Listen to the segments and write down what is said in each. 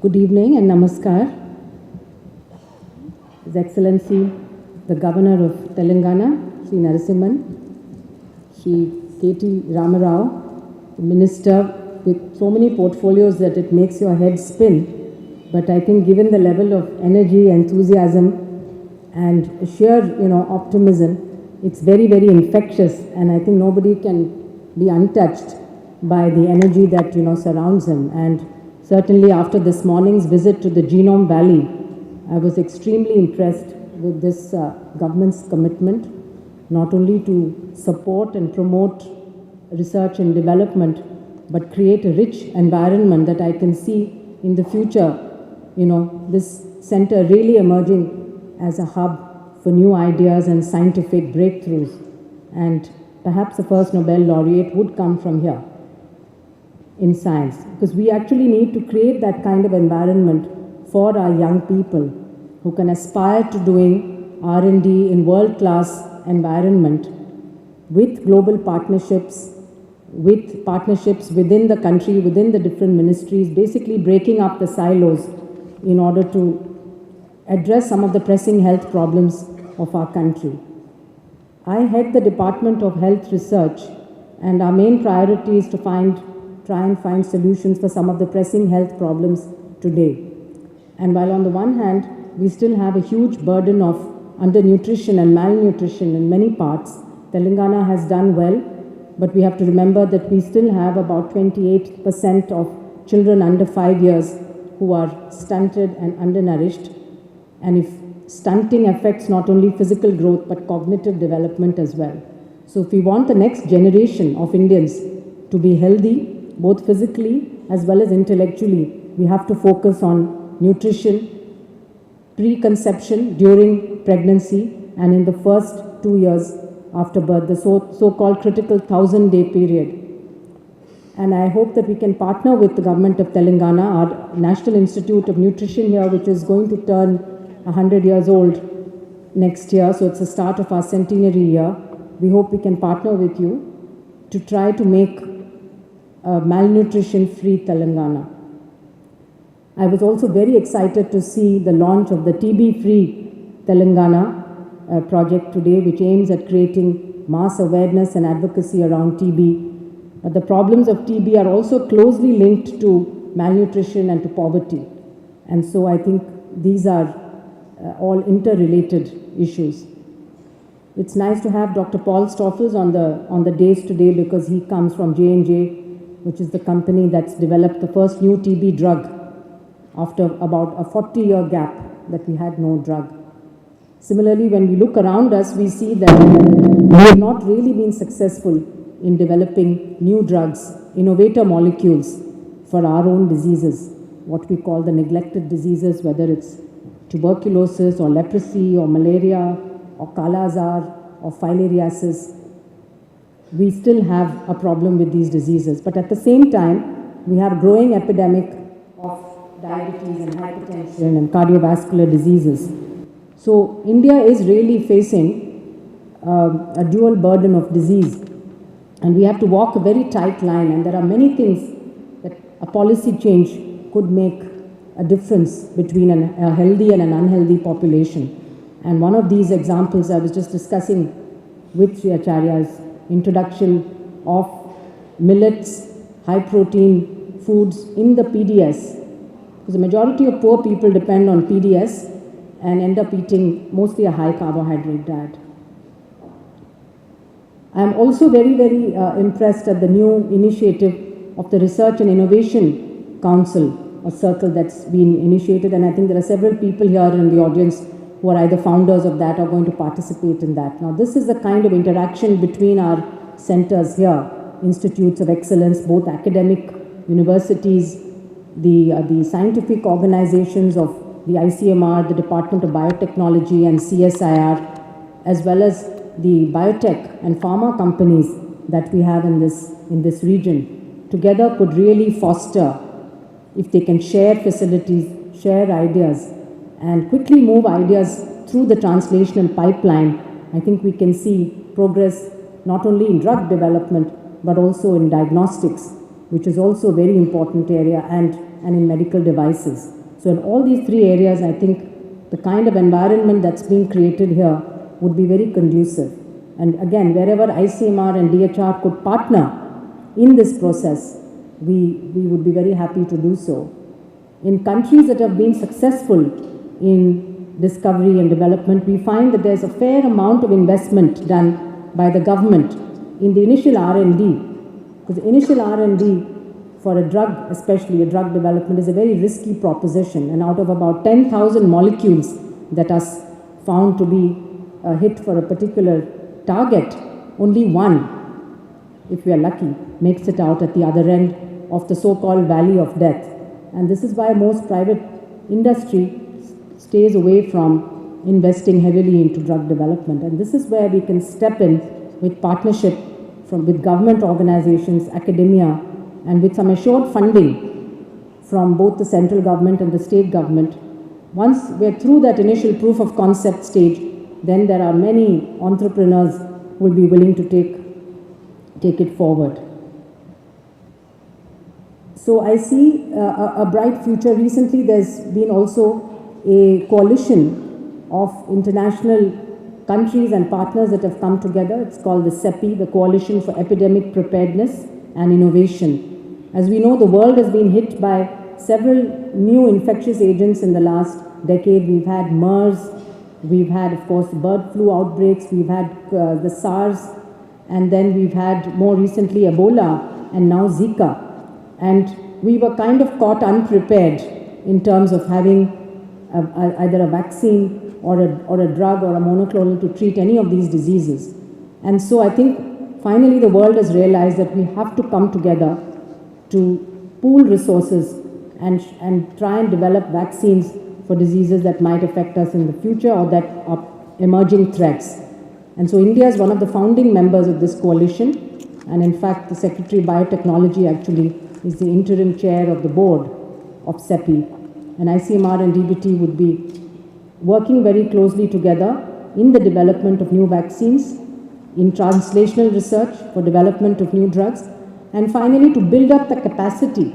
Good evening and namaskar. His Excellency, the Governor of Telangana, Sri Narasimhan, Sri K.T. Ramarao, the Minister with so many portfolios that it makes your head spin. But I think given the level of energy, enthusiasm and sheer, optimism, it's very, very infectious, and I think nobody can be untouched by the energy that, surrounds him. And certainly after this morning's visit to the Genome Valley, I was extremely impressed with this government's commitment, not only to support and promote research and development, but create a rich environment that I can see in the future, this center really emerging as a hub for new ideas and scientific breakthroughs. And perhaps the first Nobel laureate would come from here in science, because we actually need to create that kind of environment for our young people who can aspire to doing R&D in world-class environment with global partnerships, with partnerships within the country, within the different ministries, basically breaking up the silos in order to address some of the pressing health problems of our country. I head the Department of Health Research, and our main priority is to try and find solutions for some of the pressing health problems today. And while on the one hand, we still have a huge burden of undernutrition and malnutrition in many parts, Telangana has done well, but we have to remember that we still have about 28% of children under 5 years who are stunted and undernourished. And if stunting affects not only physical growth, but cognitive development as well. So if we want the next generation of Indians to be healthy, both physically as well as intellectually, we have to focus on nutrition, preconception, during pregnancy, and in the first 2 years after birth, the so-called critical 1,000-day period. And I hope that we can partner with the government of Telangana, our National Institute of Nutrition here, which is going to turn 100 years old next year. So it's the start of our centenary year. We hope we can partner with you to try to make a malnutrition-free Telangana. I was also very excited to see the launch of the TB-free Telangana project today, which aims at creating mass awareness and advocacy around TB. But the problems of TB are also closely linked to malnutrition and to poverty. And so I think these are all interrelated issues. It's nice to have Dr. Paul Stoffels on the days today, because he comes from J&J, which is the company that's developed the first new TB drug after about a 40-year gap that we had no drug. Similarly, when we look around us, we see that we have not really been successful in developing new drugs, innovator molecules for our own diseases, what we call the neglected diseases, whether it's tuberculosis or leprosy or malaria or Kala-Azar or filariasis. We still have a problem with these diseases. But at the same time, we have a growing epidemic of diabetes and hypertension and cardiovascular diseases. So India is really facing a dual burden of disease. And we have to walk a very tight line. And there are many things that a policy change could make a difference between a healthy and an unhealthy population. And one of these examples I was just discussing with Sri Acharya is introduction of millets, high protein foods in the PDS. Because the majority of poor people depend on PDS and end up eating mostly a high carbohydrate diet. I am also very, very impressed at the new initiative of the Research and Innovation Council, a circle that's been initiated, and I think there are several people here in the audience who are either founders of that or going to participate in that. Now, this is the kind of interaction between our centers here, institutes of excellence, both academic universities, the scientific organizations of the ICMR, the Department of Biotechnology and CSIR, as well as the biotech and pharma companies that we have in this region, together could really foster, if they can share facilities, share ideas, and quickly move ideas through the translational pipeline, I think we can see progress not only in drug development, but also in diagnostics, which is also a very important area, and and in medical devices. So in all these three areas, I think the kind of environment that's being created here would be very conducive. And again, wherever ICMR and DHR could partner in this process, we would be very happy to do so. In countries that have been successful in discovery and development, we find that there's a fair amount of investment done by the government in the initial R&D. Because initial R&D for a drug, especially a drug development, is a very risky proposition. And out of about 10,000 molecules that are found to be a hit for a particular target, only one, if we are lucky, makes it out at the other end of the so-called valley of death. And this is why most private industry stays away from investing heavily into drug development. And this is where we can step in with partnership with government organizations, academia, and with some assured funding from both the central government and the state government. Once we're through that initial proof of concept stage, then there are many entrepreneurs who will be willing to take it forward. So I see a bright future. Recently, there's been also a coalition of international countries and partners that have come together. It's called the CEPI, the Coalition for Epidemic Preparedness and Innovation. As we know, the world has been hit by several new infectious agents in the last decade. We've had MERS, we've had, of course, bird flu outbreaks, we've had the SARS, and then we've had more recently Ebola and now Zika. And we were kind of caught unprepared in terms of having either a vaccine or a drug or a monoclonal to treat any of these diseases. And so I think finally the world has realized that we have to come together to pool resources and try and develop vaccines for diseases that might affect us in the future or that are emerging threats. And so India is one of the founding members of this coalition, and in fact the Secretary of Biotechnology actually is the interim chair of the board of CEPI. And ICMR and DBT would be working very closely together in the development of new vaccines, in translational research for development of new drugs, and finally to build up the capacity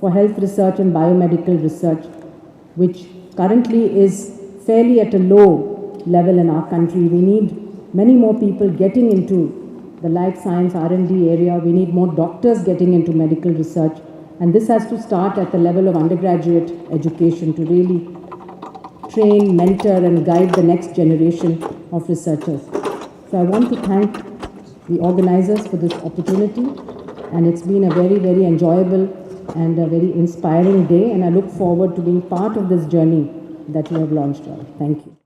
for health research and biomedical research, which currently is fairly at a low level in our country. We need many more people getting into the life science R&D area. We need more doctors getting into medical research. And this has to start at the level of undergraduate education to really train, mentor, and guide the next generation of researchers. So I want to thank the organizers for this opportunity, and it's been a very, very enjoyable and a very inspiring day, and I look forward to being part of this journey that you have launched. Thank you.